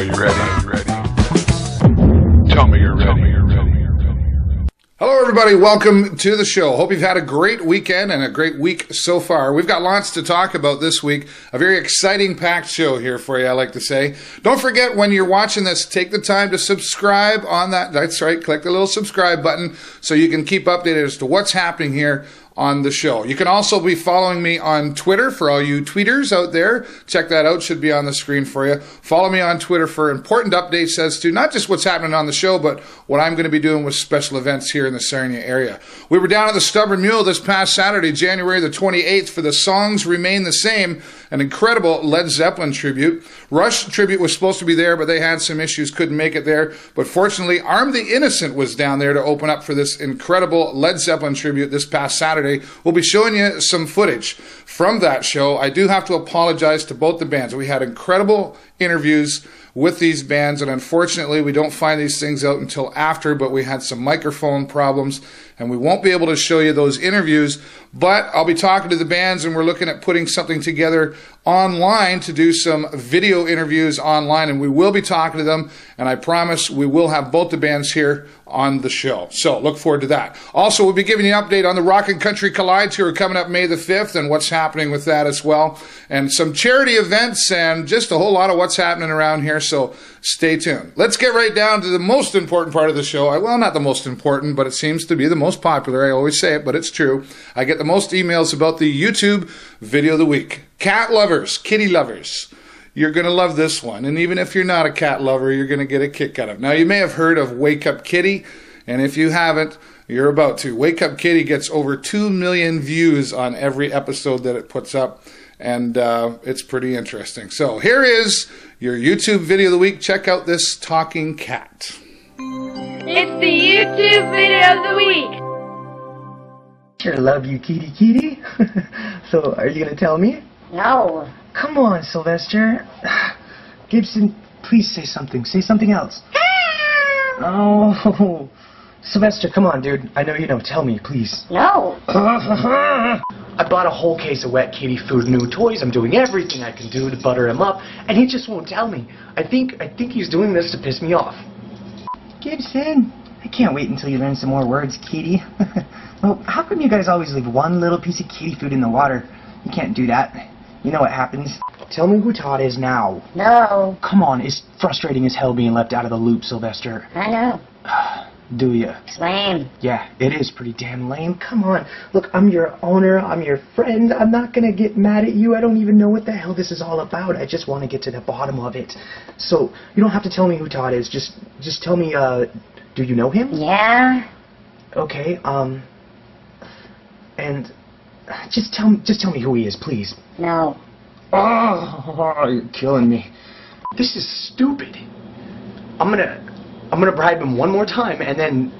you ready? Tell me you're ready. Hello, everybody. Welcome to the show. Hope you've had a great weekend and a great week so far. We've got lots to talk about this week. A very exciting, packed show here for you, I like to say. Don't forget, when you're watching this, take the time to subscribe on that. That's right. Click the little subscribe button so you can keep updated as to what's happening here on the show. You can also be following me on Twitter for all you tweeters out there. Check that out. Should be on the screen for you. Follow me on Twitter for important updates as to not just what's happening on the show, but what I'm going to be doing with special events here in the Sarnia area. We were down at the Stubborn Mule this past Saturday, January the 28th, for the Songs Remain the Same, an incredible Led Zeppelin tribute. Rush tribute was supposed to be there, but they had some issues, couldn't make it there. But fortunately, Arm the Innocent was down there to open up for this incredible Led Zeppelin tribute this past Saturday. We'll be showing you some footage from that show. I do have to apologize to both the bands. We had incredible interviews with these bands, and unfortunately we don't find these things out until after, but we had some microphone problems and we won't be able to show you those interviews, but I'll be talking to the bands and we're looking at putting something together online to do some video interviews online, and we will be talking to them, and I promise we will have both the bands here on the show. So look forward to that. Also, we'll be giving you an update on the Rock and Country Collide Tour coming up May the 5th and what's happening with that as well, and some charity events and just a whole lot of what's happening around here, so stay tuned. Let's get right down to the most important part of the show. Well, not the most important, but it seems to be the most popular. I always say it, but it's true. I get the most emails about the YouTube video of the week. Cat lovers, kitty lovers. You're going to love this one. And even if you're not a cat lover, you're going to get a kick out of it. Now, you may have heard of Wake Up Kitty, and if you haven't, you're about to. Wake Up Kitty gets over 2 million views on every episode that it puts up, and it's pretty interesting. So here is your YouTube video of the week. Check out this talking cat. It's the YouTube video of the week. Sure love you, kitty kitty. So, are you going to tell me? No. Come on, Sylvester. Gibson, please say something. Say something else. Oh, Sylvester, come on, dude. I know you know. Tell me, please. No. I bought a whole case of wet kitty food, new toys. I'm doing everything I can do to butter him up, and he just won't tell me. I think he's doing this to piss me off. Gibson, I can't wait until you learn some more words, kitty. Well, how come you guys always leave one little piece of kitty food in the water? You can't do that. You know what happens. Tell me who Todd is now. No. Come on, it's frustrating as hell being left out of the loop, Sylvester. I know. Do you? It's lame. Yeah, it is pretty damn lame. Come on. Look, I'm your owner. I'm your friend. I'm not going to get mad at you. I don't even know what the hell this is all about. I just want to get to the bottom of it. So, you don't have to tell me who Todd is. Just tell me, do you know him? Yeah. Okay, and just tell me who he is, please. No. Oh, you're killing me. This is stupid. I'm gonna bribe him one more time, and then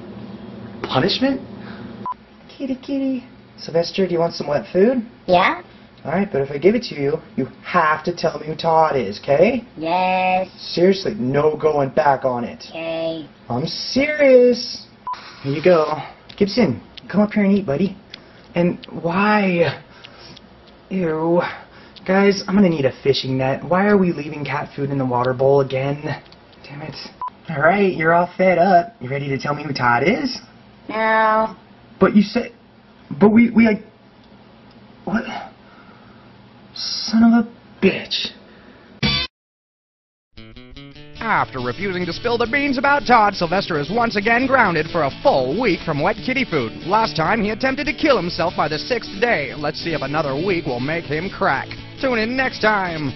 punishment? Kitty kitty. Sylvester, do you want some wet food? Yeah? Alright, but if I give it to you, you have to tell me who Todd is, okay? Yes. Seriously, no going back on it. Okay. I'm serious. Here you go. Gibson, come up here and eat, buddy. And why? Ew. Guys, I'm gonna need a fishing net. Why are we leaving cat food in the water bowl again? Damn it. Alright, you're all fed up. You ready to tell me who Todd is? No. But you said... But we like... What? Son of a bitch. After refusing to spill the beans about Todd, Sylvester is once again grounded for a full week from wet kitty food. Last time, he attempted to kill himself by the 6th day. Let's see if another week will make him crack. Tune in next time.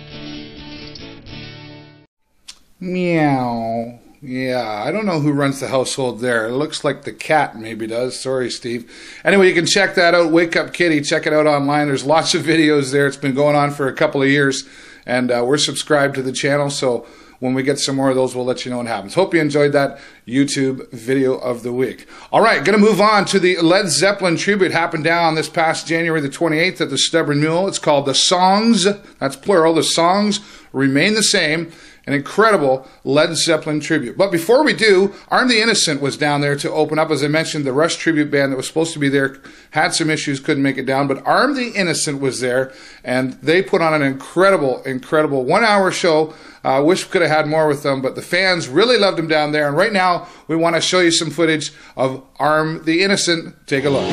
Meow. Yeah, I don't know who runs the household there. It looks like the cat maybe does. Sorry, Steve. Anyway, you can check that out, Wake Up Kitty. Check it out online. There's lots of videos there. It's been going on for a couple of years, and we're subscribed to the channel, so when we get some more of those, we'll let you know what happens. Hope you enjoyed that YouTube video of the week. All right, going to move on to the Led Zeppelin tribute. Happened down this past January the 28th at the Stubborn Mule. It's called The Songs, that's plural, The Songs Remain the Same. an incredible Led Zeppelin tribute. But before we do, Arm the Innocent was down there to open up. As I mentioned, the Rush tribute band that was supposed to be there had some issues, couldn't make it down. But Arm the Innocent was there, and they put on an incredible 1-hour show. Wish we could have had more with them, but the fans really loved them down there. And right now, we want to show you some footage of Arm the Innocent. Take a look.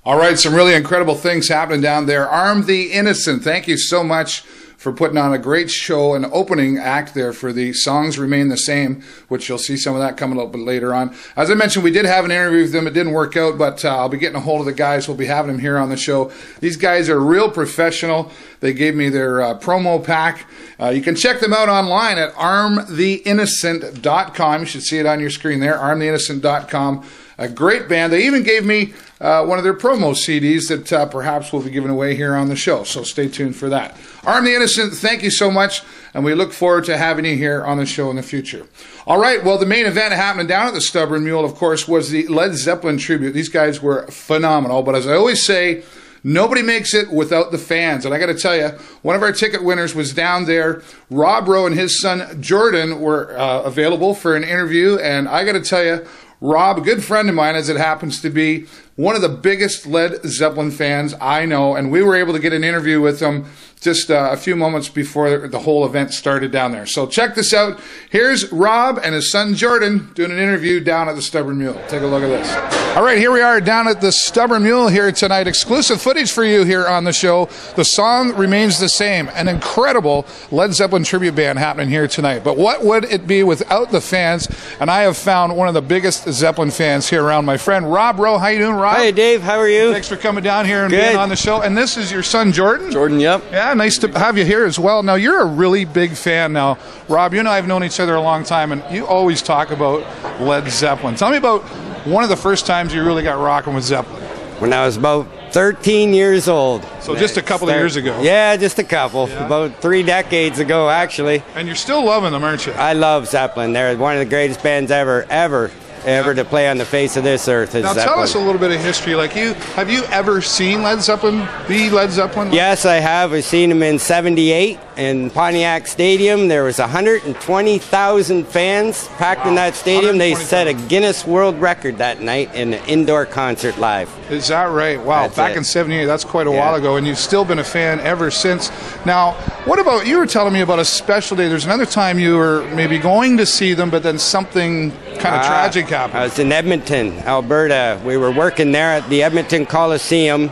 All right, some really incredible things happening down there. Arm the Innocent, thank you so much for putting on a great show and opening act there for the Songs Remain the Same, which you'll see some of that coming a little bit later on. As I mentioned, we did have an interview with them. It didn't work out, but I'll be getting a hold of the guys. We'll be having them here on the show. These guys are real professional. They gave me their promo pack. You can check them out online at armtheinnocent.com. You should see it on your screen there, armtheinnocent.com. A great band. They even gave me one of their promo CDs that perhaps we'll be giving away here on the show, so stay tuned for that. Arm the Innocent, thank you so much, and we look forward to having you here on the show in the future. All right, well, the main event happening down at the Stubborn Mule, of course, was the Led Zeppelin tribute. These guys were phenomenal, but as I always say, nobody makes it without the fans. And I got to tell you, one of our ticket winners was down there. Rob Rowe and his son Jordan were available for an interview, and I got to tell you, Rob, a good friend of mine, as it happens to be, one of the biggest Led Zeppelin fans I know, and we were able to get an interview with him just a few moments before the whole event started down there. So check this out. Here's Rob and his son Jordan doing an interview down at the Stubborn Mule. Take a look at this. All right, here we are down at the Stubborn Mule here tonight. Exclusive footage for you here on the show. The Song Remains the Same. An incredible Led Zeppelin tribute band happening here tonight. But what would it be without the fans? And I have found one of the biggest Zeppelin fans here around, my friend Rob Rowe. How you doing, Rob? Hi, Dave. How are you? Thanks for coming down here and Good. being on the show. And this is your son Jordan? Jordan, yep. Yeah, nice to have you here as well. Now, you're a really big fan now. Rob, you and I have known each other a long time, and you always talk about Led Zeppelin. Tell me about one of the first times you really got rocking with Zeppelin. When I was about 13 years old. So just a couple of years ago. Yeah, just a couple. Yeah. About 3 decades ago, actually. And you're still loving them, aren't you? I love Zeppelin. They're one of the greatest bands ever to play on the face of this earth. Is Now Zeppelin. tell us a little bit of history. Like, have you ever seen Led Zeppelin? The Led Zeppelin? Yes, I have. I've seen them in '78 in Pontiac Stadium. There was 120,000 fans packed in that stadium. They set a Guinness World Record that night in an indoor concert live. Is that right? Wow, That's back it. in '78, that's quite a while ago, and you've still been a fan ever since. Now, what about, you were telling me about a special day. There's another time you were maybe going to see them, but then something kind of tragic happened. I was in Edmonton, Alberta. We were working there at the Edmonton Coliseum,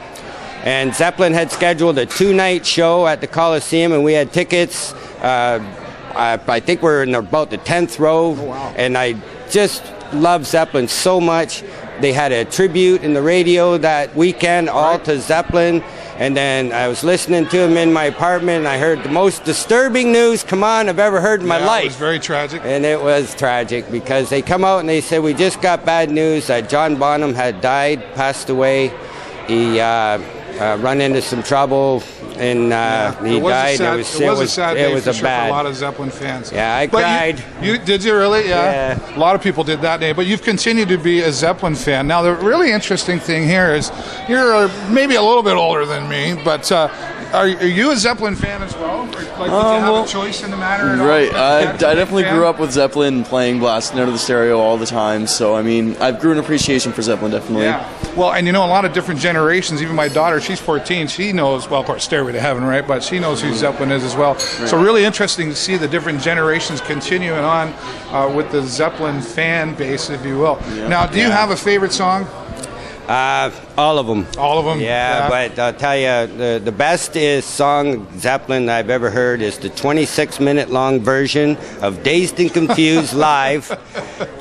and Zeppelin had scheduled a 2-night show at the Coliseum, and we had tickets. I think we're in about the 10th row, wow. and I just love Zeppelin so much. they had a tribute in the radio that weekend, all to Zeppelin. And then I was listening to him in my apartment, and I heard the most disturbing news, come on, I've ever heard in my life. It was very tragic. And it was tragic because they come out and they said, we just got bad news that John Bonham had died, passed away. He run into some trouble, and he died. It was a sad day for a lot of Zeppelin fans. Yeah, I cried. Did you really? Yeah. A lot of people did that day. But you've continued to be a Zeppelin fan. Now, the really interesting thing here is you're maybe a little bit older than me, but are you a Zeppelin fan as well? Or, did you have a choice in the matter at all? Right. I definitely grew up with Zeppelin, playing blasting out of the stereo all the time. So, I mean, I've grew an appreciation for Zeppelin, definitely. Yeah. Well, and a lot of different generations. Even my daughter, she's 14. She knows, well, of course, Stairway to Heaven, right? But she knows who Zeppelin is as well. Right. So really interesting to see the different generations continuing on with the Zeppelin fan base, if you will. Yeah. Now, do you have a favorite song? All of them. All of them? Yeah, but I'll tell you, the best song Zeppelin I've ever heard is the 26-minute long version of Dazed and Confused live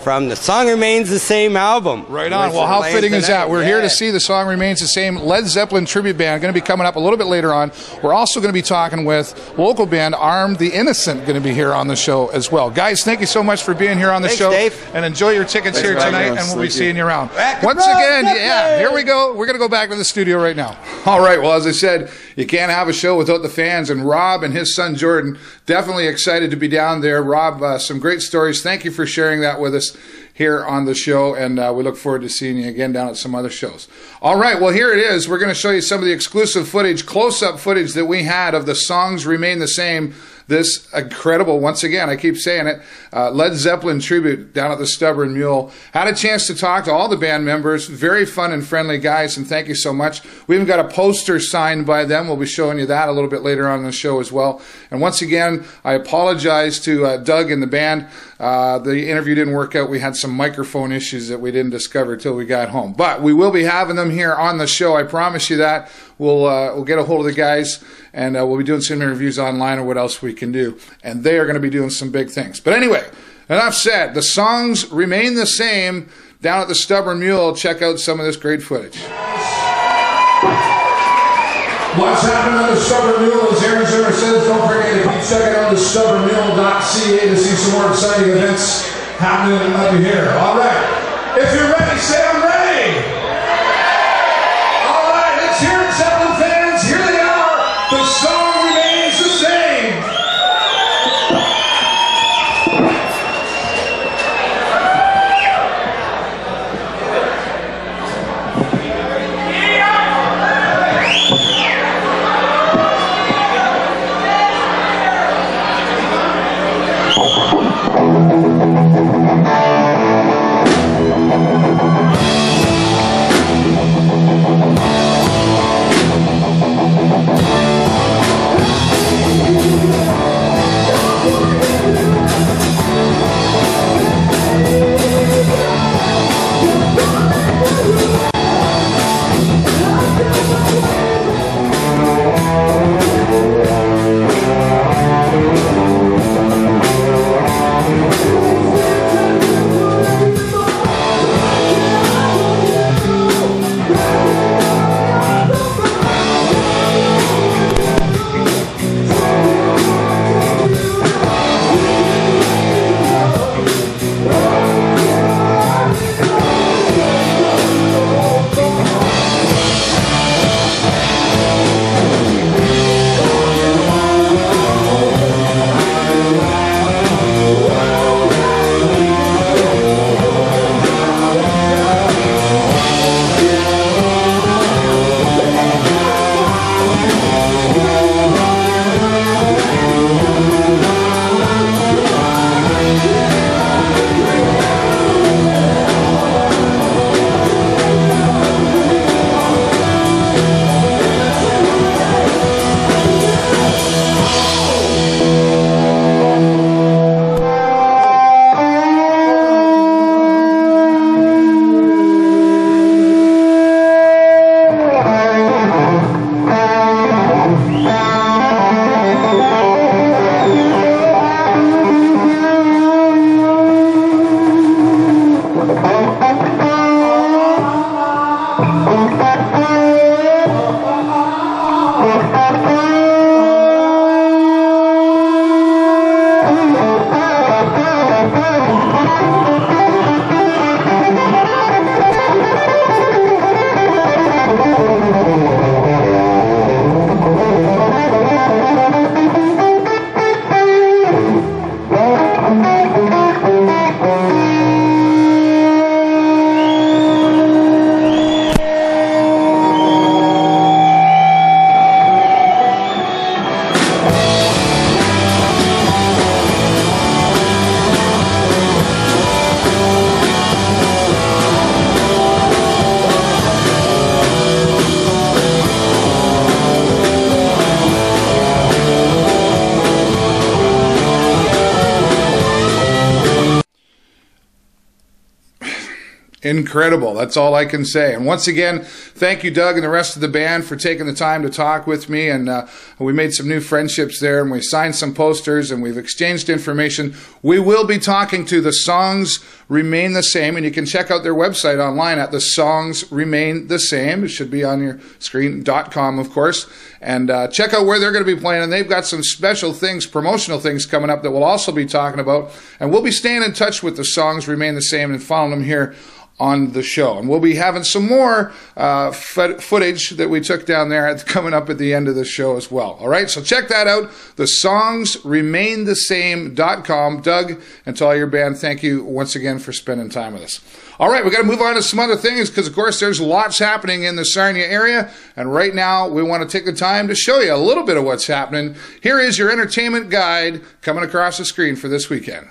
from The Song Remains the Same album. Right on. Well, how fitting is that? We're here to see The Song Remains the Same. Led Zeppelin Tribute Band going to be coming up a little bit later on. We're also going to be talking with local band Armed the Innocent, going to be here on the show as well. Guys, thank you so much for being here on the show. Dave. And enjoy your tickets here tonight, and we'll be seeing you around. Once again, here we go. We're going to go back to the studio right now. All right. Well, as I said, you can't have a show without the fans, and Rob and his son Jordan definitely excited to be down there. Rob, some great stories. Thank you for sharing that with us here on the show, and we look forward to seeing you again down at some other shows. All right, well, here it is. We're going to show you some of the exclusive footage, close-up footage that we had of The Songs Remain the Same. This incredible, once again, I keep saying it, Led Zeppelin tribute down at the Stubborn Mule. Had a chance to talk to all the band members. Very fun and friendly guys, and thank you so much. We even got a poster signed by them. We'll be showing you that a little bit later on in the show as well. And once again, I apologize to Doug and the band. The interview didn't work out. We had some microphone issues that we didn't discover till we got home. But we will be having them here on the show. I promise you that. We'll get a hold of the guys, and we'll be doing some interviews online or what else we can do. And they are going to be doing some big things. But anyway, enough said. The songs remain the same down at the Stubborn Mule. Check out some of this great footage. What's happening on the Stubborn Mule, as Aaron Zimmer says, don't forget to keep checking out the stubbornmule.ca to see some more exciting events happening up here. All right. If you're ready, say I'm ready. All right, let's hear it, Zeppelin fans. Here they are. The song remains the same. incredible. That's all I can say. And once again, thank you, Doug, and the rest of the band for taking the time to talk with me. And we made some new friendships there, and we signed some posters, and we've exchanged information. We will be talking to The Songs Remain the Same, and you can check out their website online at The Songs Remain the Same. It should be on your screen.com, of course. And check out where they're going to be playing. And they've got some special things, promotional things coming up that we'll also be talking about. And we'll be staying in touch with The Songs Remain the Same and following them here on the show. And we'll be having some more footage that we took down there coming up at the end of the show as well. All right, so check that out, thesongsremainthesame.com. Doug, and to all your band, thank you once again for spending time with us. All right, we got to move on to some other things because, of course, there's lots happening in the Sarnia area. And right now, we want to take the time to show you a little bit of what's happening. Here is your entertainment guide coming across the screen for this weekend.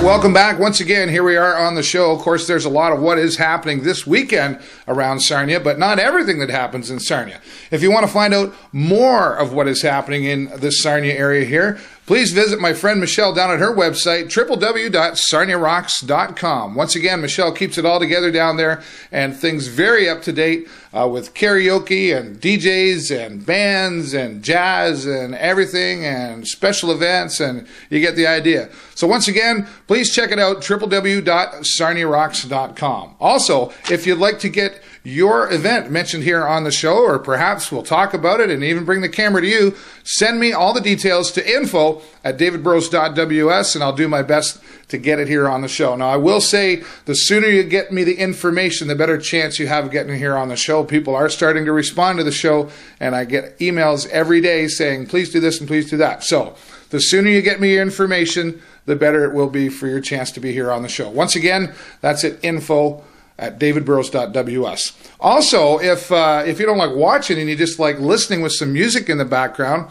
Welcome back once again. Here we are on the show. Of course, there's a lot of what is happening this weekend around Sarnia, but not everything that happens in Sarnia. If you want to find out more of what is happening in the Sarnia area here, please visit my friend Michelle down at her website, www.sarniarocks.com. Once again, Michelle keeps it all together down there and things very up to date with karaoke and DJs and bands and jazz and everything and special events, and you get the idea. So once again, please check it out, www.sarniarocks.com. Also, if you'd like to get your event mentioned here on the show, or perhaps we'll talk about it and even bring the camera to you, send me all the details to info@davidburrows.ws, and I'll do my best to get it here on the show. Now, I will say, the sooner you get me the information, the better chance you have of getting here on the show. People are starting to respond to the show, and I get emails every day saying, please do this and please do that. So the sooner you get me your information, the better it will be for your chance to be here on the show. Once again, that's at info@davidburrows.ws. Also, if you don't like watching and you just like listening with some music in the background,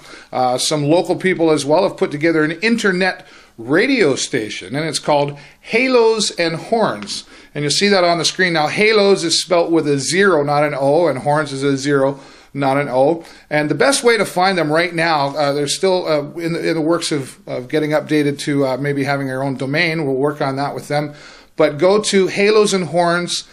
some local people as well have put together an internet radio station, and it's called Hal0s H0rns. And you'll see that on the screen. Now, Hal0s is spelt with a 0, not an O, and Horns is a 0, not an O. And the best way to find them right now, they're still in the works of getting updated to maybe having their own domain. We'll work on that with them. But go to Hal0s H0rns,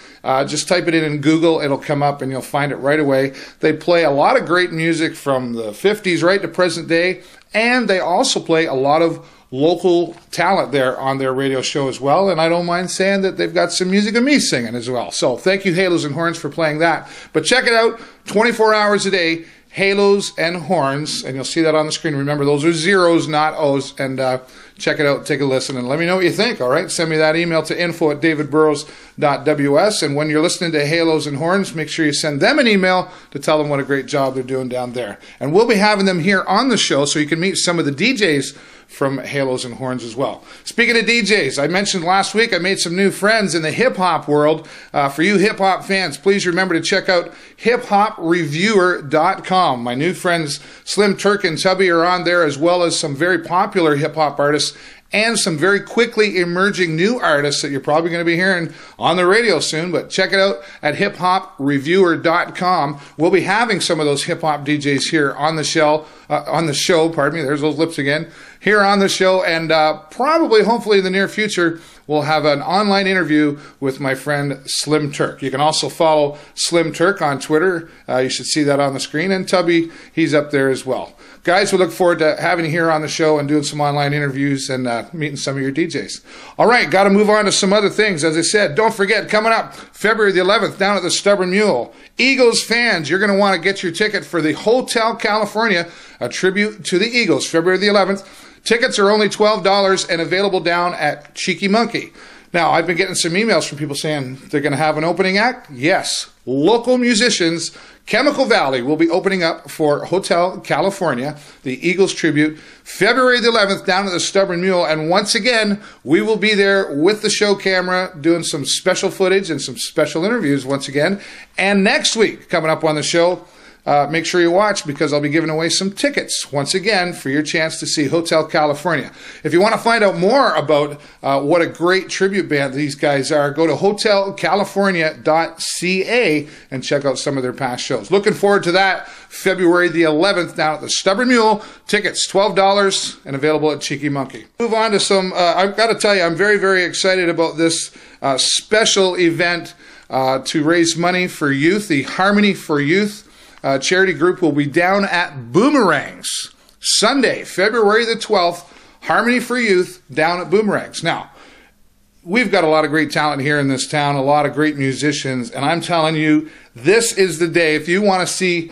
just type it in Google, it'll come up and you'll find it right away. They play a lot of great music from the 50s right to present day, and they also play a lot of local talent there on their radio show as well, and I don't mind saying that they've got some music of me singing as well. So thank you, Hal0s H0rns, for playing that. But check it out, 24 hours a day, Hal0s H0rns, and you'll see that on the screen. Remember, those are zeros, not O's, and check it out, take a listen, and let me know what you think, all right? Send me that email to info@davidburrows.ws, and when you're listening to Hal0s H0rns, make sure you send them an email to tell them what a great job they're doing down there. And we'll be having them here on the show so you can meet some of the DJs from Hal0s H0rns as well. Speaking of DJs, I mentioned last week I made some new friends in the hip-hop world. For you hip-hop fans, please remember to check out hiphopreviewer.com. My new friends SlimTurk and Tubby are on there, as well as some very popular hip-hop artists and some very quickly emerging new artists that you're probably going to be hearing on the radio soon. But check it out at hiphopreviewer.com. We'll be having some of those hip-hop DJs here on the show. There's those lips again. here on the show, and probably, hopefully in the near future, we'll have an online interview with my friend SlimTurk. You can also follow SlimTurk on Twitter. You should see that on the screen. And Tubby, he's up there as well. Guys, we look forward to having you here on the show and doing some online interviews and meeting some of your DJs. All right, got to move on to some other things. As I said, don't forget, coming up February the 11th down at the Stubborn Mule. Eagles fans, you're going to want to get your ticket for the Hotel California, a tribute to the Eagles, February the 11th. Tickets are only $12 and available down at Cheeky Monkey. Now, I've been getting some emails from people saying they're going to have an opening act. Yes, local musicians, Chemical Valley will be opening up for Hotel California, the Eagles tribute, February the 11th down at the Stubborn Mule. And once again, we will be there with the show camera doing some special footage and some special interviews once again. And next week, coming up on the show, make sure you watch because I'll be giving away some tickets once again for your chance to see Hotel California. If you want to find out more about what a great tribute band these guys are, go to hotelcalifornia.ca and check out some of their past shows. Looking forward to that February the 11th down at the Stubborn Mule. Tickets $12 and available at Cheeky Monkey. Move on to some, I've got to tell you, I'm very, very excited about this special event to raise money for youth, the Harmony for Youth charity group will be down at Boomerangs Sunday, February the 12th, Harmony for Youth down at Boomerangs. Now, we've got a lot of great talent here in this town, a lot of great musicians, and I'm telling you, this is the day. If you want to see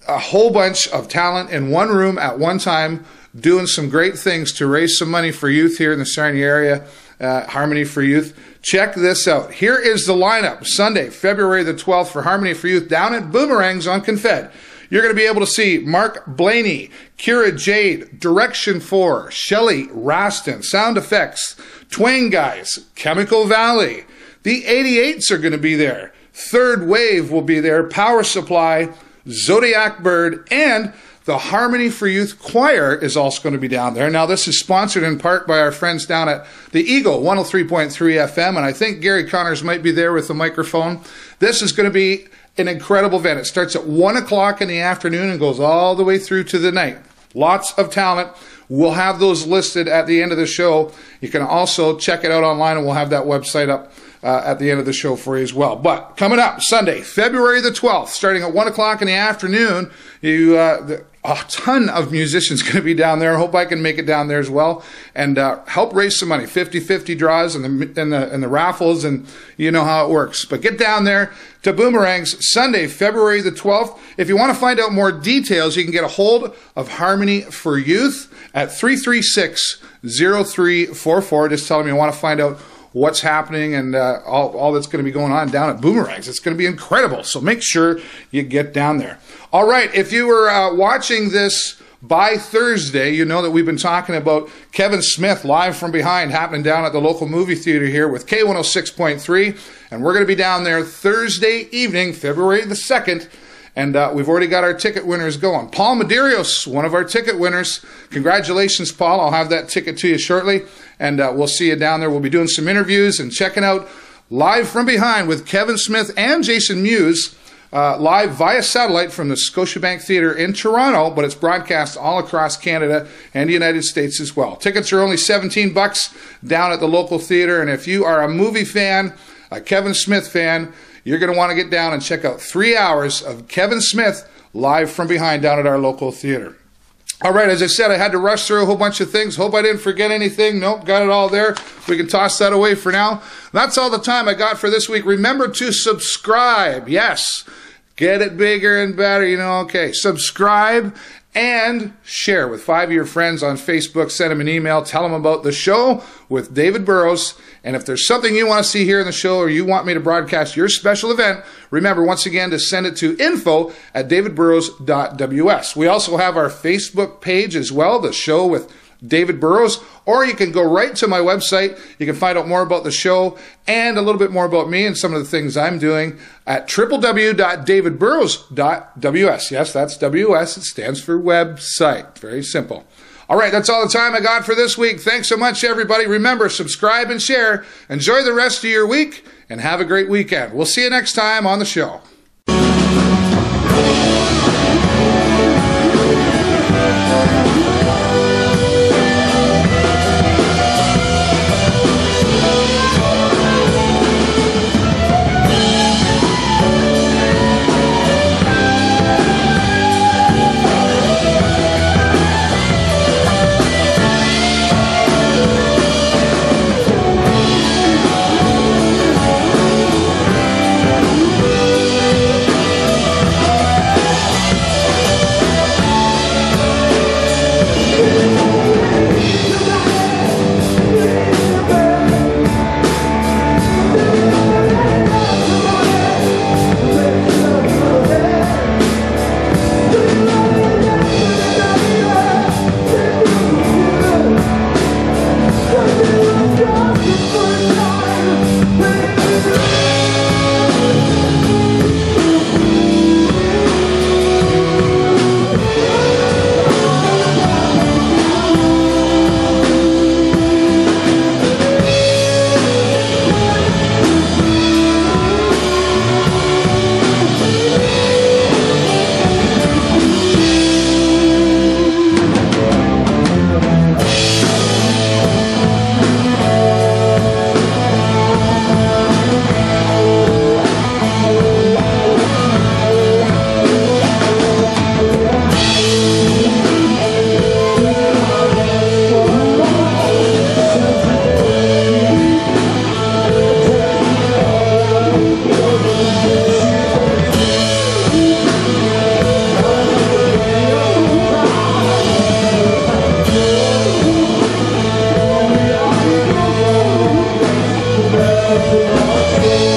a whole bunch of talent in one room at one time doing some great things to raise some money for youth here in the Sarnia area, Harmony for Youth, check this out. Here is the lineup. Sunday, February the 12th for Harmony for Youth down at Boomerangs on Confed. You're going to be able to see Mark Blaney, Kira Jade, Direction 4, Shelly Raston, Sound Effects, Twang Guys, Chemical Valley. The 88s are going to be there. Third Wave will be there. Power Supply, Zodiac Bird, and the Harmony for Youth Choir is also going to be down there. Now, this is sponsored in part by our friends down at the Eagle 103.3 FM, and I think Gary Connors might be there with the microphone. This is going to be an incredible event. It starts at 1 o'clock in the afternoon and goes all the way through to the night. Lots of talent. We'll have those listed at the end of the show. You can also check it out online, and we'll have that website up at the end of the show for you as well. But coming up Sunday, February the 12th, starting at 1 o'clock in the afternoon, a ton of musicians going to be down there. I hope I can make it down there as well and help raise some money. 50-50 draws and the raffles, and you know how it works. But get down there to Boomerangs Sunday, February the 12th. If you want to find out more details, you can get a hold of Harmony for Youth at 336-0344. Just tell them you want to find out what's happening and all that's going to be going on down at Boomerangs. It's going to be incredible, so make sure you get down there. All right, if you were watching this by Thursday, you know that we've been talking about Kevin Smith Live from Behind happening down at the local movie theater here with K106.3, and we're going to be down there Thursday evening, February the 2nd, and we've already got our ticket winners going. Paul Medeiros, one of our ticket winners. Congratulations, Paul. I'll have that ticket to you shortly, and we'll see you down there. We'll be doing some interviews and checking out Live from Behind with Kevin Smith and Jason Mewes, live via satellite from the Scotiabank Theatre in Toronto, but it's broadcast all across Canada and the United States as well. Tickets are only $17 down at the local theatre, and if you are a movie fan, a Kevin Smith fan, you're going to want to get down and check out 3 hours of Kevin Smith Live from Behind down at our local theatre. All right, as I said, I had to rush through a whole bunch of things. Hope I didn't forget anything. Nope, got it all there. We can toss that away for now. That's all the time I got for this week. Remember to subscribe. Yes, get it bigger and better, you know. Okay, subscribe and share with 5 of your friends on Facebook. Send them an email. Tell them about the show with David Burrows. And if there's something you want to see here in the show or you want me to broadcast your special event, remember once again to send it to info@davidburrows.ws. We also have our Facebook page as well, the show with David Burrows, or you can go right to my website. You can find out more about the show and a little bit more about me and some of the things I'm doing at www.davidburrows.ws. Yes, that's WS. It stands for website. Very simple. All right, that's all the time I got for this week. Thanks so much, everybody. Remember, subscribe and share. Enjoy the rest of your week and have a great weekend. We'll see you next time on the show. Zeppelin.